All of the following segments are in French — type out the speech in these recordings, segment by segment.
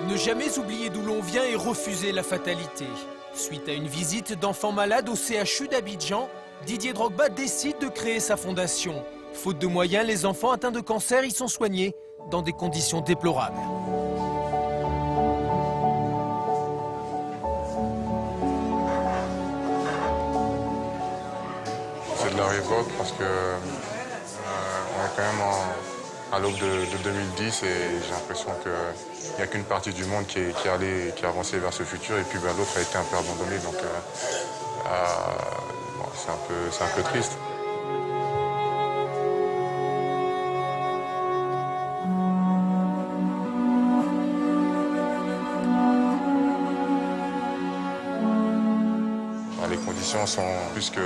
Ne jamais oublier d'où l'on vient et refuser la fatalité. Suite à une visite d'enfants malades au CHU d'Abidjan, Didier Drogba décide de créer sa fondation. Faute de moyens, les enfants atteints de cancer y sont soignés dans des conditions déplorables. C'est de la révolte parce que on est quand même à l'aube de 2010 et j'ai l'impression qu'il n'y a qu'une partie du monde qui a avancé vers ce futur et puis l'autre a été un peu abandonné. Donc bon, c'est un peu triste. Les conditions sont plus que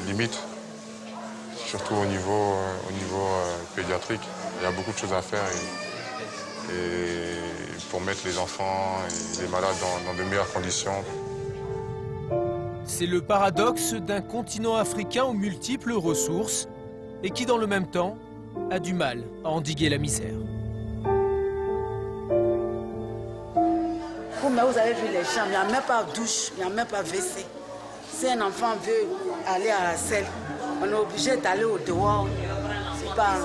limites, surtout au niveau pédiatrique. Il y a beaucoup de choses à faire et pour mettre les enfants et les malades dans de meilleures conditions. C'est le paradoxe d'un continent africain aux multiples ressources et qui, dans le même temps, a du mal à endiguer la misère. Mais vous avez vu les chambres, il n'y a même pas de douche, il n'y a même pas de WC. Si un enfant veut aller à la selle, on est obligé d'aller au dehors. C'est pas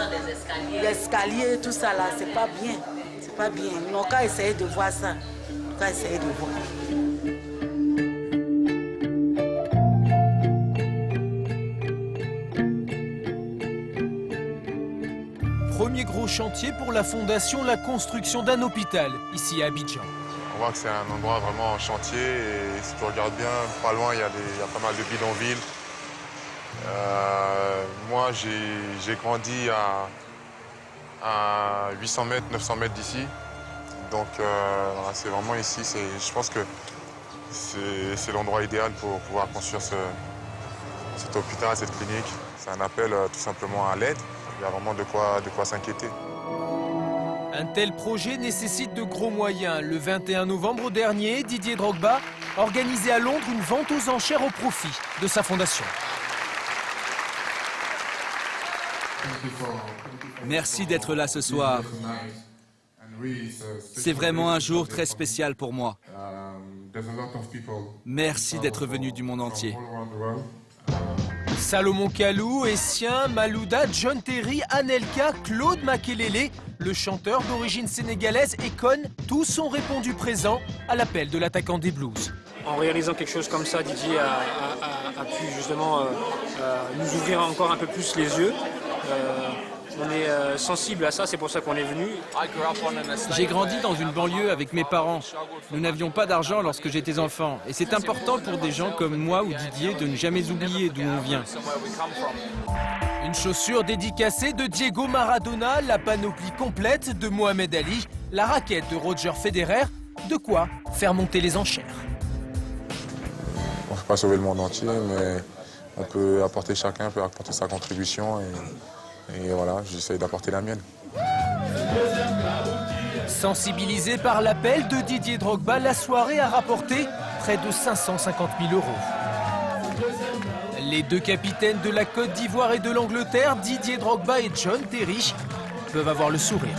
l'escalier, tout ça là, c'est pas bien. C'est pas bien. On n'a qu'à essayer de voir ça. On n'a qu'à essayer de voir. Premier gros chantier pour la fondation, la construction d'un hôpital, ici à Abidjan. On voit que c'est un endroit vraiment en chantier et si tu regardes bien, pas loin, il y a pas mal de bidonvilles. Moi, j'ai grandi à 800 mètres, 900 mètres d'ici. Donc, c'est vraiment ici. Je pense que c'est l'endroit idéal pour pouvoir construire cet hôpital, cette clinique. C'est un appel tout simplement à l'aide. Il y a vraiment de quoi s'inquiéter. Un tel projet nécessite de gros moyens. Le 21 novembre dernier, Didier Drogba organisait à Londres une vente aux enchères au profit de sa fondation. Merci d'être là ce soir. C'est vraiment un jour très spécial pour moi. Merci d'être venu du monde entier. Salomon Kalou, Essien, Malouda, John Terry, Anelka, Claude Makelele, le chanteur d'origine sénégalaise et Kon, tous ont répondu présents à l'appel de l'attaquant des Blues. En réalisant quelque chose comme ça, Didier a pu justement nous ouvrir encore un peu plus les yeux. On est sensible à ça, c'est pour ça qu'on est venu. J'ai grandi dans une banlieue avec mes parents. Nous n'avions pas d'argent lorsque j'étais enfant. Et c'est important pour des gens comme moi ou Didier de ne jamais oublier d'où on vient. Une chaussure dédicacée de Diego Maradona, la panoplie complète de Mohamed Ali, la raquette de Roger Federer, de quoi faire monter les enchères. On ne peut pas sauver le monde entier, mais chacun peut apporter sa contribution et voilà, j'essaie d'apporter la mienne. Sensibilisé par l'appel de Didier Drogba, la soirée a rapporté près de 550 000 €. Les deux capitaines de la Côte d'Ivoire et de l'Angleterre, Didier Drogba et John Terry, peuvent avoir le sourire.